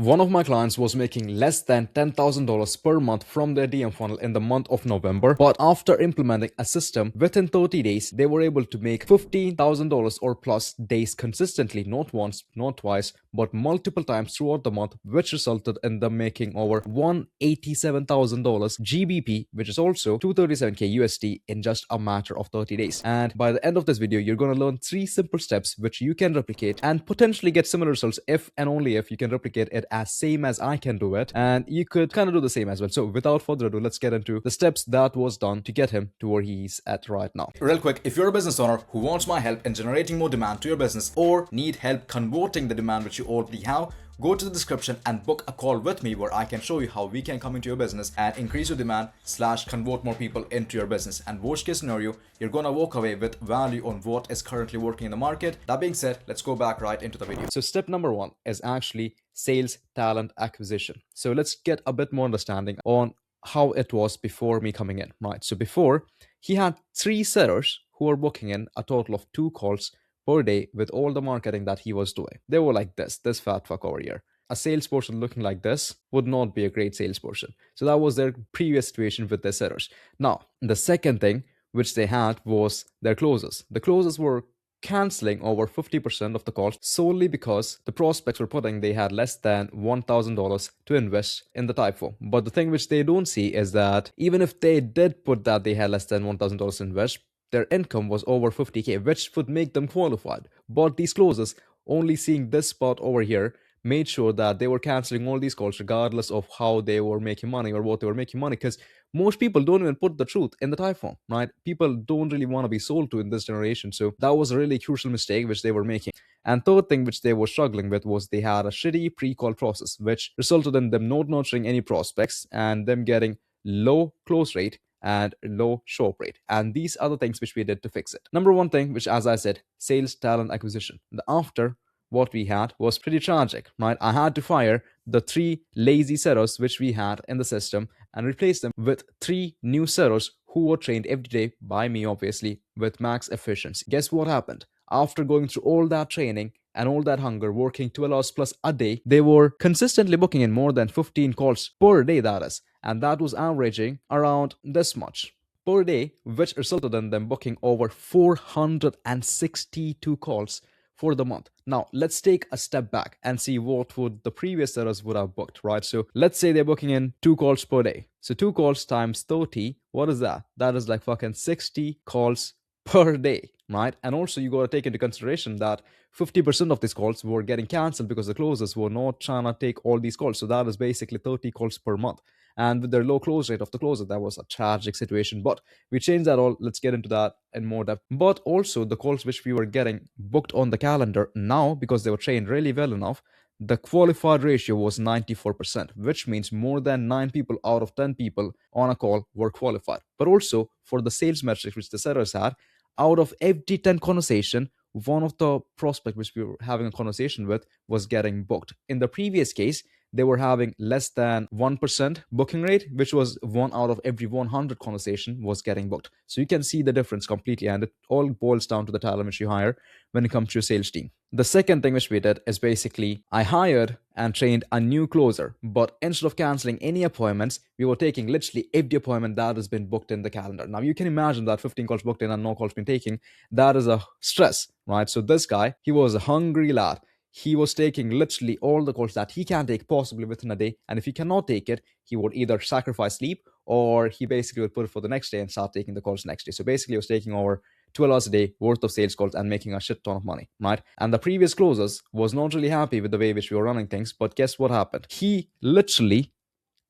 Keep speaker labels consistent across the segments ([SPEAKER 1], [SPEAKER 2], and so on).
[SPEAKER 1] One of my clients was making less than $10,000 per month from their DM funnel in the month of November, but after implementing a system within 30 days, they were able to make $15,000 or plus days consistently, not once, not twice, but multiple times throughout the month, which resulted in them making over $187,000 GBP, which is also 237k USD in just a matter of 30 days. And by the end of this video, you're going to learn 3 simple steps which you can replicate and potentially get similar results if and only if you can replicate it as same as I can do it, and you could kind of do the same as well. So without further ado, let's get into the steps that was done to get him to where he's at right now.
[SPEAKER 2] Real quick, if you're a business owner who wants my help in generating more demand to your business or need help converting the demand which you already have, go to the description and book a call with me where I can show you how we can come into your business and increase your demand / convert more people into your business. And worst case scenario, you're gonna walk away with value on what is currently working in the market. That being said, let's go back right into the video.
[SPEAKER 1] So step number 1 is actually sales talent acquisition. So let's get a bit more understanding on how it was before me coming in, right? So before, he had 3 sellers who were booking in a total of 2 calls per day with all the marketing that he was doing. They were like this fat fuck over here. A salesperson looking like this would not be a great salesperson. So that was their previous situation with their sellers. Now, the second thing which they had was their closers. The closers were canceling over 50% of the calls solely because the prospects were putting they had less than $1,000 to invest in the typo. But the thing which they don't see is that even if they did put that they had less than $1,000 to invest, their income was over 50k, which would make them qualified. But these closers, only seeing this spot over here, made sure that they were canceling all these calls regardless of how they were making money or what they were making money, because most people don't even put the truth in the typeform, right? People don't really want to be sold to in this generation. So that was a really crucial mistake which they were making. And third thing which they were struggling with was they had a shitty pre-call process, which resulted in them not nurturing any prospects and them getting low close rate and low show up rate. And these are the things which we did to fix it. Number 1 thing, which as I said, sales talent acquisition. After what we had was pretty tragic, right? I had to fire the 3 lazy sellers which we had in the system and replace them with 3 new sellers who were trained every day by me, obviously, with max efficiency. Guess what happened? After going through all that training and all that hunger, working 12 hours plus a day, they were consistently booking in more than 15 calls per day, that is. And that was averaging around this much per day, which resulted in them booking over 462 calls for the month. Now, let's take a step back and see what would the previous sellers would have booked, right? So let's say they're booking in 2 calls per day. So 2 calls times 30, what is that? That is like fucking 60 calls per day, right? And also you got to take into consideration that 50% of these calls were getting canceled because the closers were not trying to take all these calls. So that is basically 30 calls per month. And with their low close rate of the closer, that was a tragic situation. But we changed that all. Let's get into that in more depth. But also the calls which we were getting booked on the calendar now, because they were trained really well enough, the qualified ratio was 94%, which means more than 9 people out of 10 people on a call were qualified. But also for the sales metrics which the sellers had, out of every 10 conversation, one of the prospect which we were having a conversation with was getting booked. In the previous case, they were having less than 1% booking rate, which was 1 out of every 100 conversation was getting booked. So you can see the difference completely, and it all boils down to the talent which you hire when it comes to your sales team. The second thing which we did is basically I hired and trained a new closer, but instead of canceling any appointments, we were taking literally every appointment that has been booked in the calendar. Now you can imagine that 15 calls booked in and no calls been taken, that is a stress, right? So this guy, he was a hungry lad. He was taking literally all the calls that he can take possibly within a day. And if he cannot take it, he would either sacrifice sleep or he basically would put it for the next day and start taking the calls next day. So basically he was taking over 12 hours a day worth of sales calls and making a shit ton of money, right? And the previous closers was not really happy with the way which we were running things. But guess what happened? He literally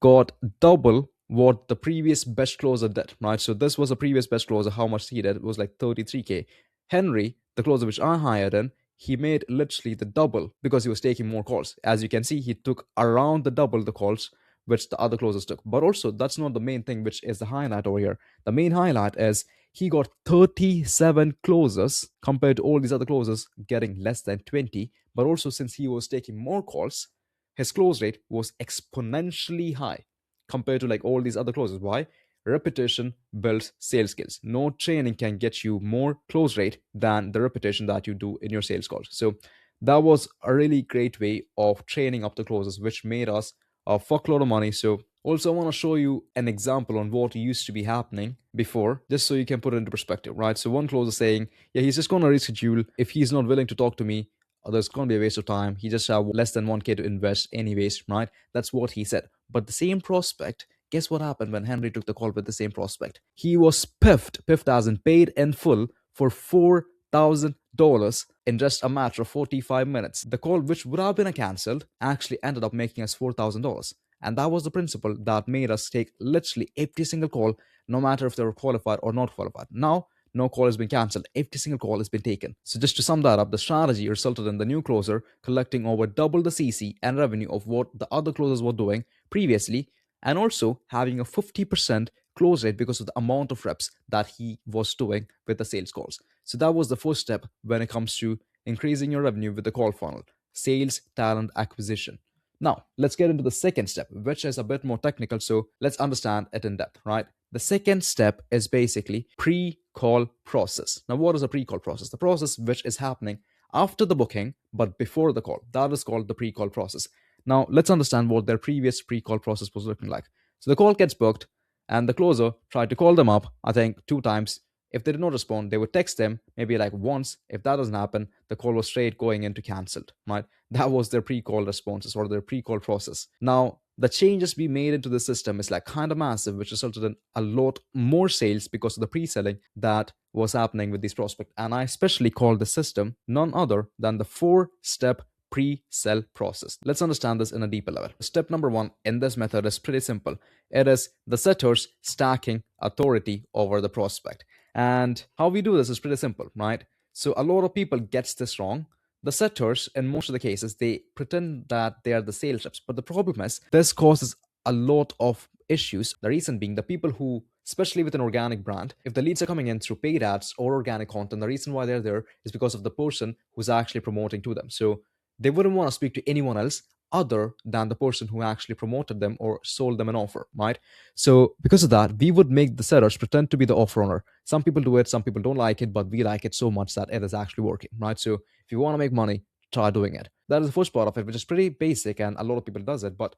[SPEAKER 1] got double what the previous best closer did, right? So this was a previous best closer. How much he did? It was like 33k. Henry, the closer which I hired in, he made literally the double because he was taking more calls. As you can see, he took around the double the calls which the other closers took. But also, that's not the main thing which is the highlight over here. The main highlight is he got 37 closers compared to all these other closers getting less than 20. But also, since he was taking more calls, his close rate was exponentially high compared to like all these other closers. Why? Repetition builds sales skills. No training can get you more close rate than the repetition that you do in your sales calls. So that was a really great way of training up the closers, which made us a fuckload of money. So also I want to show you an example on what used to be happening before, just so you can put it into perspective, right? So one closer saying, yeah, he's just going to reschedule. If he's not willing to talk to me, there's going to be a waste of time. He just have less than 1K to invest anyways, right? That's what he said. But the same prospect, guess what happened when Henry took the call with the same prospect? He was piffed as in paid in full for $4,000 in just a matter of 45 minutes. The call, which would have been cancelled, actually ended up making us $4,000. And that was the principle that made us take literally every single call, no matter if they were qualified or not qualified. Now, no call has been cancelled. Every single call has been taken. So just to sum that up, the strategy resulted in the new closer collecting over double the CC and revenue of what the other closers were doing previously, and also having a 50% close rate because of the amount of reps that he was doing with the sales calls. So that was the first step when it comes to increasing your revenue with the call funnel: sales talent acquisition. Now, let's get into the second step, which is a bit more technical. So let's understand it in depth, right? The second step is basically pre-call process. Now, what is a pre-call process? The process which is happening after the booking, but before the call. That is called the pre-call process. Now, let's understand what their previous pre-call process was looking like. So the call gets booked, and the closer tried to call them up, I think 2 times. If they did not respond, they would text them maybe like once. If that doesn't happen, the call was straight going into cancelled, right? That was their pre-call responses or their pre-call process. Now, the changes we made into the system is like kind of massive, which resulted in a lot more sales because of the pre-selling that was happening with these prospects. And I especially call the system none other than the 4-step pre-sell process. Let's understand this in a deeper level. Step number 1 in this method is pretty simple. It is the setters stacking authority over the prospect. And how we do this is pretty simple, right? So a lot of people gets this wrong. The setters, in most of the cases, they pretend that they are the sales reps. But the problem is this causes a lot of issues. The reason being the people who, especially with an organic brand, if the leads are coming in through paid ads or organic content, the reason why they're there is because of the person who's actually promoting to them. So they wouldn't want to speak to anyone else other than the person who actually promoted them or sold them an offer, right? So because of that, we would make the sellers pretend to be the offer owner. Some people do it, some people don't like it, but we like it so much that it is actually working, right? So if you want to make money, try doing it. That is the first part of it, which is pretty basic and a lot of people does it. But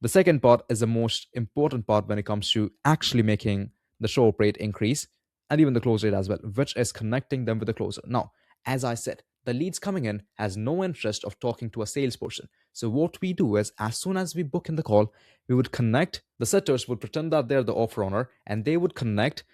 [SPEAKER 1] the second part is the most important part when it comes to actually making the show up rate increase and even the close rate as well, which is connecting them with the closer. Now, as I said, the leads coming in has no interest of talking to a salesperson. So what we do is, as soon as we book in the call, we would connect, the setters would pretend that they're the offer owner, and they would connect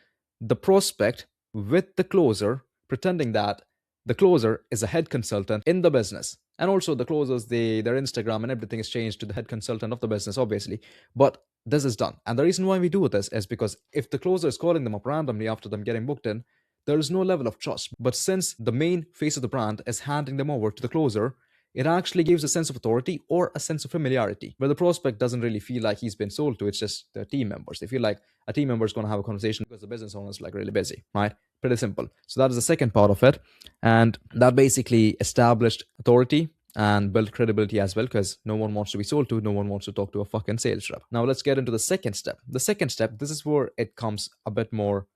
[SPEAKER 1] the prospect with the closer, pretending that the closer is a head consultant in the business. And also the closers, their Instagram and everything is changed to the head consultant of the business, obviously. But this is done. And the reason why we do this is because if the closer is calling them up randomly after them getting booked in, there is no level of trust. But since the main face of the brand is handing them over to the closer, it actually gives a sense of authority or a sense of familiarity where the prospect doesn't really feel like he's been sold to. It's just their team members. They feel like a team member is going to have a conversation because the business owner is like really busy, right? Pretty simple. So that is the second part of it. And that basically established authority and built credibility as well, because no one wants to be sold to, no one wants to talk to a fucking sales rep. Now let's get into the second step. The second step, this is where it comes a bit more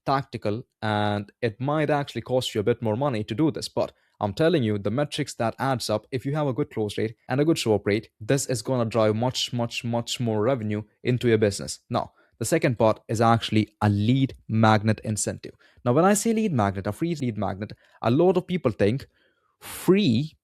[SPEAKER 1] tactical, and it might actually cost you a bit more money to do this, but I'm telling you, the metrics that adds up, if you have a good close rate and a good show up rate, this is going to drive much more revenue into your business. Now, the second part is actually a lead magnet incentive. Now, when I say lead magnet, a free lead magnet, a lot of people think free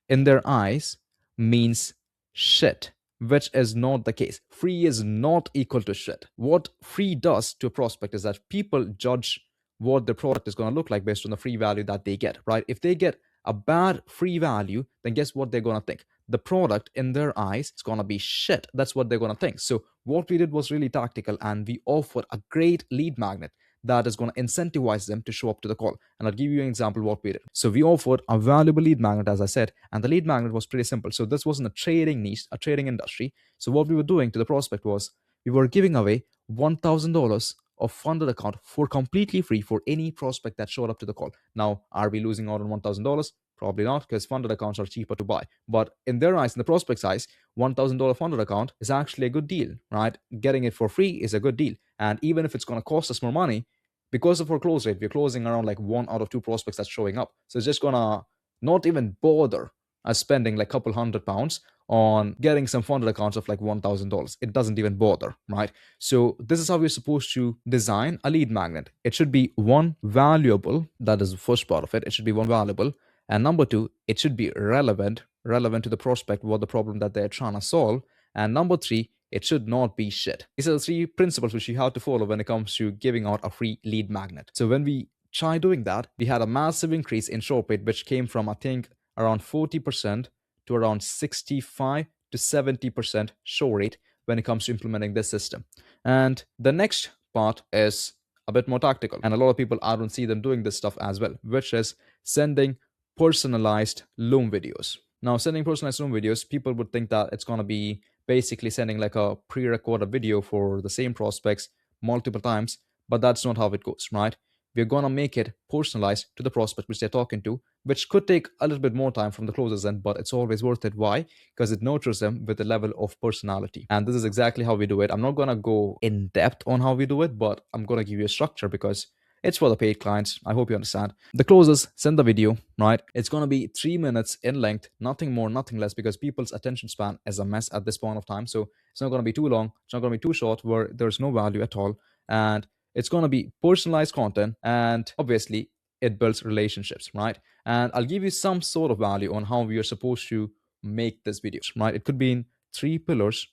[SPEAKER 1] in their eyes means shit, which is not the case. Free is not equal to shit. What free does to a prospect is that people judge what the product is going to look like based on the free value that they get, right? If they get a bad free value, then guess what they're going to think? The product in their eyes is going to be shit. That's what they're going to think. So what we did was really tactical, and we offered a great lead magnet that is going to incentivize them to show up to the call. And I'll give you an example of what we did. So we offered a valuable lead magnet, as I said, and the lead magnet was pretty simple. So this wasn't a trading niche, a trading industry. So what we were doing to the prospect was we were giving away $1,000 of funded account for completely free for any prospect that showed up to the call. Now, are we losing out on $1,000? Probably not, because funded accounts are cheaper to buy. But in their eyes, in the prospect's eyes, $1,000 funded account is actually a good deal, right? Getting it for free is a good deal. And even if it's going to cost us more money, because of our close rate, we're closing around like 1 out of 2 prospects that's showing up. So it's just going to not even bother are spending like a couple £100 on getting some funded accounts of like $1,000. It doesn't even bother, right? So this is how we're supposed to design a lead magnet. It should be one, valuable. That is the first part of it. It should be one, valuable. And number two, it should be relevant to the prospect, what the problem that they're trying to solve. And number three, it should not be shit. These are the three principles which you have to follow when it comes to giving out a free lead magnet. So when we try doing that, we had a massive increase in show rate, which came from, I think, around 40% to around 65 to 70% show rate when it comes to implementing this system. And the next part is a bit more tactical. And a lot of people, I don't see them doing this stuff as well, which is sending personalized Loom videos. Now, sending personalized Loom videos, people would think that it's going to be basically sending like a pre-recorded video for the same prospects multiple times, but that's not how it goes, right? We're going to make it personalized to the prospect which they're talking to, which could take a little bit more time from the closer's end, but it's always worth it. Why? Because it nurtures them with a level of personality. And this is exactly how we do it. I'm not going to go in depth on how we do it, but I'm going to give you a structure because it's for the paid clients. I hope you understand. The closers send the video, right? It's going to be 3 minutes in length, nothing more, nothing less, because people's attention span is a mess at this point of time. So it's not going to be too long. It's not going to be too short where there's no value at all. And it's going to be personalized content. And obviously, it builds relationships, right? And I'll give you some sort of value on how we are supposed to make this video, right? It could be in 3 pillars,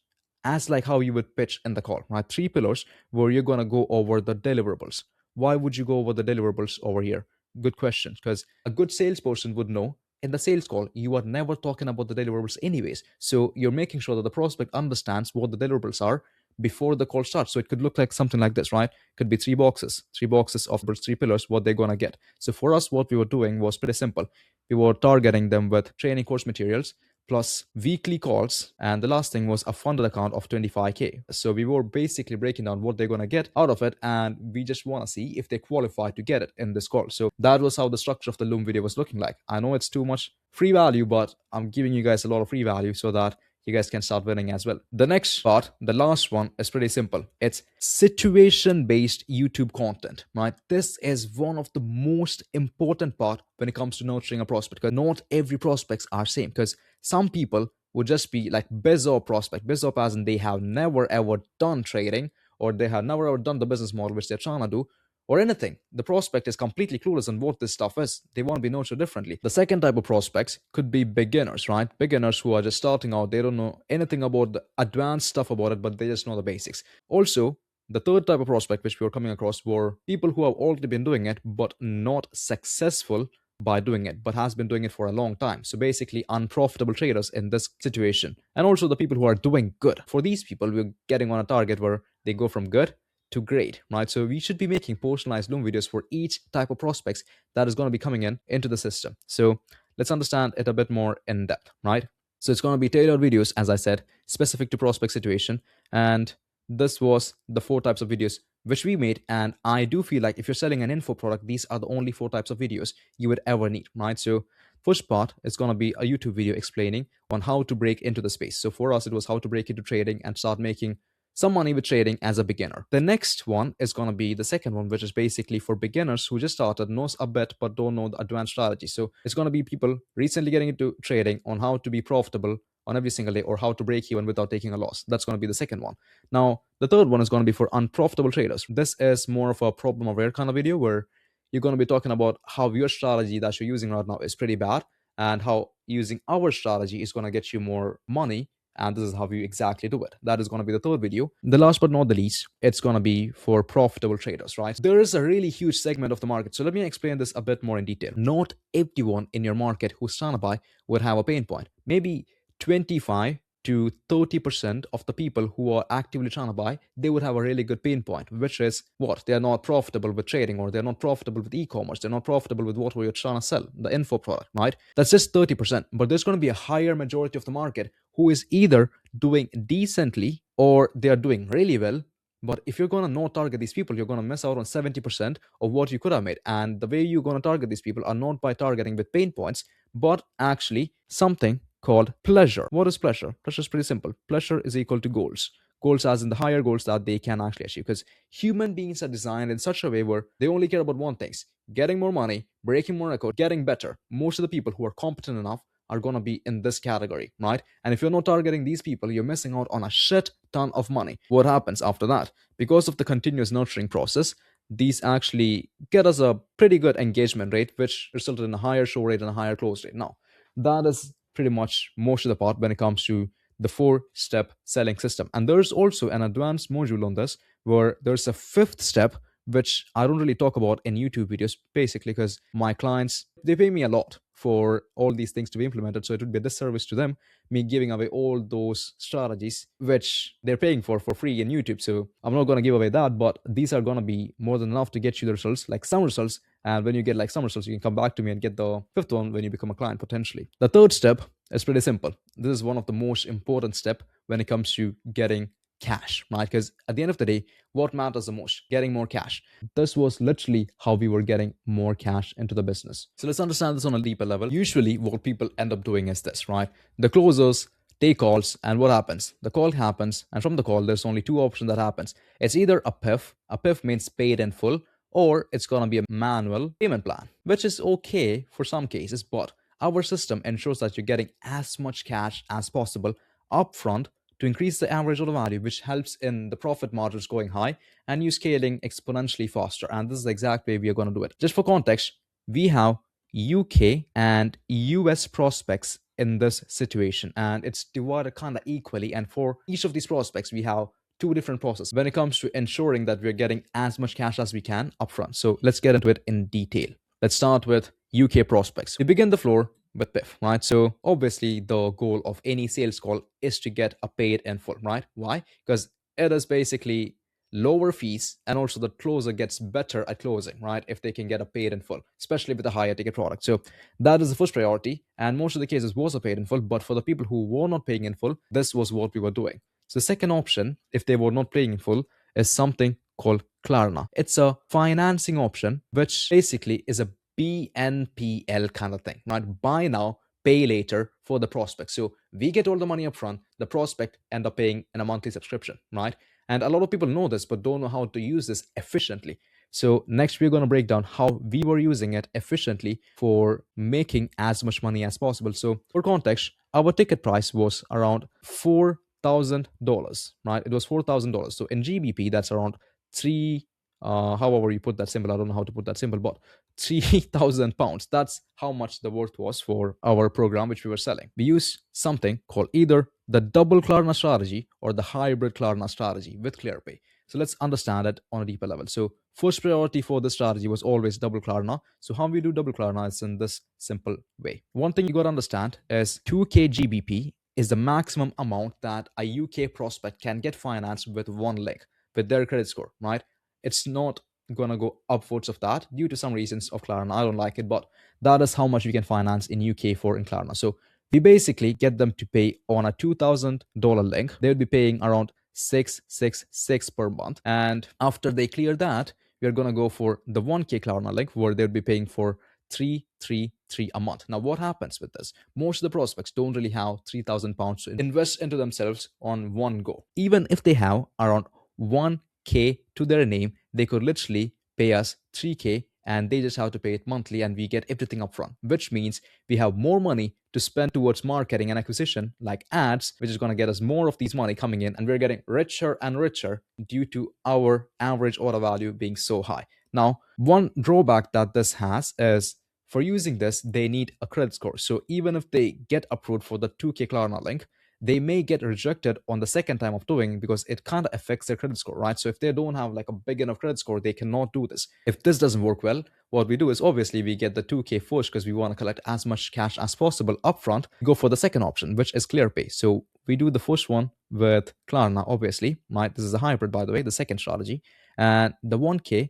[SPEAKER 1] as like how you would pitch in the call, right? 3 pillars where you're going to go over the deliverables. Why would you go over the deliverables over here? Good question, because a good salesperson would know in the sales call, you are never talking about the deliverables anyways. So you're making sure that the prospect understands what the deliverables are before the call starts. So it could look like something like this, right? Could be 3 boxes of those 3 pillars, what they're going to get. So for us, what we were doing was pretty simple. We were targeting them with training course materials, plus weekly calls, and the last thing was a funded account of 25k. So we were basically breaking down what they're going to get out of it, and we just want to see if they qualify to get it in this call. So that was how the structure of the Loom video was looking like. I know it's too much free value, but I'm giving you guys a lot of free value so that you guys can start winning as well. The next part, the last one, is pretty simple. It's situation-based YouTube content, right? This is one of the most important part when it comes to nurturing a prospect, because not every prospects are same. Because some people would just be like bizarre prospect, bizarre as in they have never ever done trading, or they have never ever done the business model which they're trying to do, or anything. The prospect is completely clueless on what this stuff is. They want to be nurtured differently. The second type of prospects could be beginners, right? Beginners who are just starting out. They don't know anything about the advanced stuff about it, but they just know the basics. Also, the third type of prospect which we were coming across were people who have already been doing it, but not successful by doing it, but has been doing it for a long time. So basically unprofitable traders in this situation. And also the people who are doing good. For these people, we're getting on a target where they go from good to great, right? So we should be making personalized Loom videos for each type of prospects that is going to be coming into the system. So let's understand it a bit more in depth, right? So it's going to be tailored videos, as I said, specific to prospect situation. And this was the 4 types of videos which we made. And I do feel like if you're selling an info product, these are the only 4 types of videos you would ever need, right? So first part is going to be a YouTube video explaining on how to break into the space. So for us, it was how to break into trading and start making some money with trading as a beginner. The next one is going to be the second one, which is basically for beginners who just started, knows a bit, but don't know the advanced strategy. So it's going to be people recently getting into trading on how to be profitable on every single day, or how to break even without taking a loss. That's going to be the second one. Now, the third one is going to be for unprofitable traders. This is more of a problem aware kind of video where you're going to be talking about how your strategy that you're using right now is pretty bad, and how using our strategy is going to get you more money. And this is how you exactly do it. That is going to be the third video. The last but not the least, it's going to be for profitable traders, right? There is a really huge segment of the market. So let me explain this a bit more in detail. Not everyone in your market who's trying to buy would have a pain point. Maybe 25 to 30% of the people who are actively trying to buy, they would have a really good pain point, which is what? They're not profitable with trading, or they're not profitable with e-commerce. They're not profitable with what we're trying to sell, the info product, right? That's just 30%. But there's going to be a higher majority of the market who is either doing decently or they are doing really well. But if you're going to not target these people, you're going to miss out on 70% of what you could have made. And the way you're going to target these people are not by targeting with pain points, but actually something called pleasure. What is pleasure? Pleasure is pretty simple. Pleasure is equal to goals. Goals as in the higher goals that they can actually achieve. Because human beings are designed in such a way where they only care about one thing: getting more money, breaking more record, getting better. Most of the people who are competent enough are going to be in this category, right? And if you're not targeting these people, you're missing out on a shit ton of money. What happens after that? Because of the continuous nurturing process, these actually get us a pretty good engagement rate, which resulted in a higher show rate and a higher close rate. Now, that is pretty much most of the part when it comes to the 4-step selling system. And there's also an advanced module on this where there's a 5th step, which I don't really talk about in YouTube videos, basically because my clients, they pay me a lot for all these things to be implemented. So it would be a disservice to them, me giving away all those strategies, which they're paying for free in YouTube. So I'm not going to give away that, but these are going to be more than enough to get you the results, like some results. And when you get like some results, you can come back to me and get the 5th one when you become a client potentially. The 3rd step is pretty simple. This is one of the most important step when it comes to getting cash, right? Because at the end of the day, what matters the most? Getting more cash. This was literally how we were getting more cash into the business. So let's understand this on a deeper level. Usually what people end up doing is this, right? The closers take calls, and what happens? The call happens, and from the call, there's only 2 options that happens. It's either a PIF. A PIF means paid in full, or it's going to be a manual payment plan, which is okay for some cases, but our system ensures that you're getting as much cash as possible upfront to increase the average order value, which helps in the profit margins going high and you scaling exponentially faster. And this is the exact way we are going to do it. Just for context, we have UK and US prospects in this situation, and it's divided kind of equally. And for each of these prospects, we have 2 different processes when it comes to ensuring that we're getting as much cash as we can upfront. So let's get into it in detail. Let's start with UK prospects. We begin the floor with PIF, right? So obviously the goal of any sales call is to get a paid in full, right? Why? Because it is basically lower fees, and also the closer gets better at closing, right? If they can get a paid in full, especially with a higher ticket product. So that is the first priority, and most of the cases was a paid in full. But for the people who were not paying in full, this was what we were doing. So the second option, if they were not paying in full, is something called Klarna. It's a financing option, which basically is a BNPL kind of thing, right? Buy now, pay later for the prospect. So we get all the money up front, the prospect end up paying in a monthly subscription, right? And a lot of people know this, but don't know how to use this efficiently. So next, we're going to break down how we were using it efficiently for making as much money as possible. So for context, our ticket price was around $4,000, right? It was $4,000. So in GBP, that's around however you put that symbol, I don't know how to put that symbol, but £3,000. That's how much the worth was for our program, which we were selling. We use something called either the double Klarna strategy or the hybrid Klarna strategy with ClearPay. So let's understand it on a deeper level. So first priority for this strategy was always double Klarna. So how we do double Klarna is in this simple way. One thing you got to understand is 2K GBP is the maximum amount that a UK prospect can get financed with one link with their credit score, right? It's not gonna go upwards of that due to some reasons of Klarna. I don't like it, but that is how much we can finance in UK for in Klarna. So we basically get them to pay on a $2,000 link. They would be paying around $666 per month. And after they clear that, we are gonna go for the 1K Klarna link where they'll be paying for $333 a month. Now, what happens with this? Most of the prospects don't really have £3,000 to invest into themselves on one go. Even if they have around 1K to their name, they could literally pay us 3K and they just have to pay it monthly and we get everything up front, which means we have more money to spend towards marketing and acquisition like ads, which is going to get us more of these money coming in, and we're getting richer and richer due to our average order value being so high. Now, one drawback that this has is for using this, they need a credit score. So even if they get approved for the 2K Klarna link, they may get rejected on the second time of doing because it kind of affects their credit score, right? So if they don't have like a big enough credit score, they cannot do this. If this doesn't work well, what we do is obviously we get the 2K first because we want to collect as much cash as possible upfront. Go for the second option, which is ClearPay. So we do the first one with Klarna, obviously, right? This is a hybrid, by the way, the second strategy. And the 1K,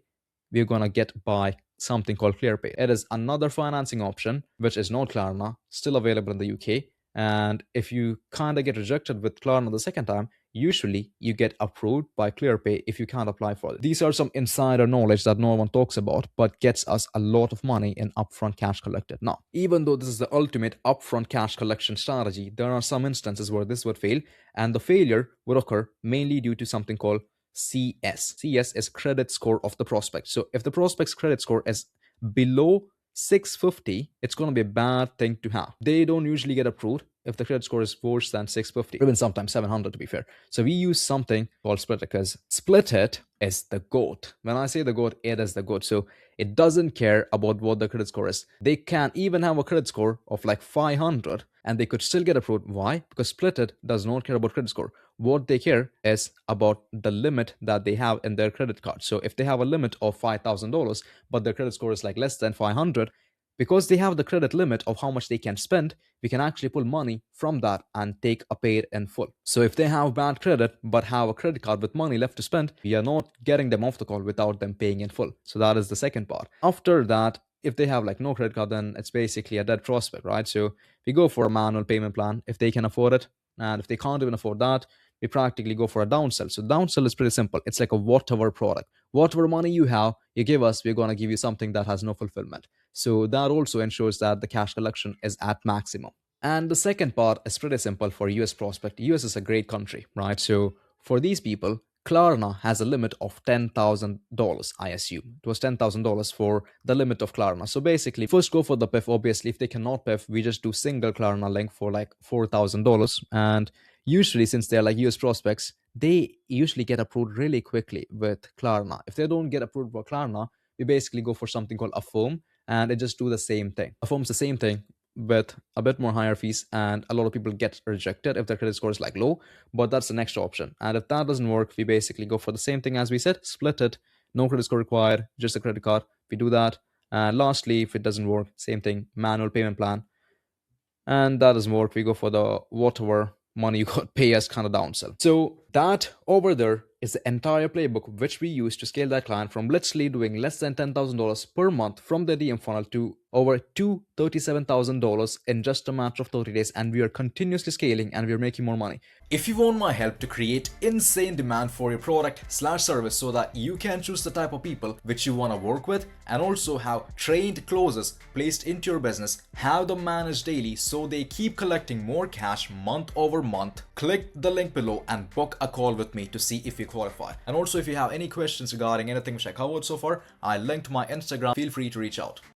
[SPEAKER 1] we're going to get by something called ClearPay. It is another financing option, which is not Klarna, still available in the UK. And if you kind of get rejected with Klarna the second time, usually you get approved by ClearPay if you can't apply for it. These are some insider knowledge that no one talks about, but gets us a lot of money in upfront cash collected. Now, even though this is the ultimate upfront cash collection strategy, there are some instances where this would fail, and the failure would occur mainly due to something called CS. CS is credit score of the prospect. So if the prospect's credit score is below 650, it's going to be a bad thing to have. They don't usually get approved if the credit score is worse than 650, even sometimes 700 to be fair. So we use something called Split It, because Split It is the GOAT. When I say the GOAT, it is the GOAT. So it doesn't care about what the credit score is. They can even have a credit score of like 500 and they could still get approved. Why? Because Split It does not care about credit score. What they care is about the limit that they have in their credit card. So if they have a limit of $5,000, but their credit score is like less than 500, because they have the credit limit of how much they can spend, we can actually pull money from that and take a pay in full. So if they have bad credit but have a credit card with money left to spend, we are not getting them off the call without them paying in full. So that is the second part. After that, if they have like no credit card, then it's basically a dead prospect, right? So we go for a manual payment plan if they can afford it. And if they can't even afford that, we practically go for a downsell. So downsell is pretty simple. It's like a whatever product. Whatever money you have, you give us, we're going to give you something that has no fulfillment. So that also ensures that the cash collection is at maximum. And the second part is pretty simple for US prospect. US is a great country, right? So for these people, Klarna has a limit of $10,000, I assume. It was $10,000 for the limit of Klarna. So basically, first go for the PIF. Obviously, if they cannot PIF, we just do single Klarna link for like $4,000. And usually, since they're like US prospects, they usually get approved really quickly with Klarna. If they don't get approved for Klarna, we basically go for something called Affirm, and it just do the same thing. Affirm's the same thing with a bit more higher fees, and a lot of people get rejected if their credit score is like low, but that's the next option. And if that doesn't work, we basically go for the same thing as we said, Split It, no credit score required, just a credit card. We do that. And lastly, if it doesn't work, same thing, manual payment plan. And that doesn't work, we go for the whatever money you got pay us kind of downsell. So that over there is the entire playbook which we use to scale that client from literally doing less than $10,000 per month from the DM funnel to over $237,000 in just a matter of 30 days. And we are continuously scaling and we are making more money.
[SPEAKER 2] If you want my help to create insane demand for your product/service so that you can choose the type of people which you want to work with, and also have trained closers placed into your business, have them managed daily so they keep collecting more cash month over month, click the link below and book a call with me to see if you qualify. And also, if you have any questions regarding anything which I covered so far, I linked my Instagram. Feel free to reach out.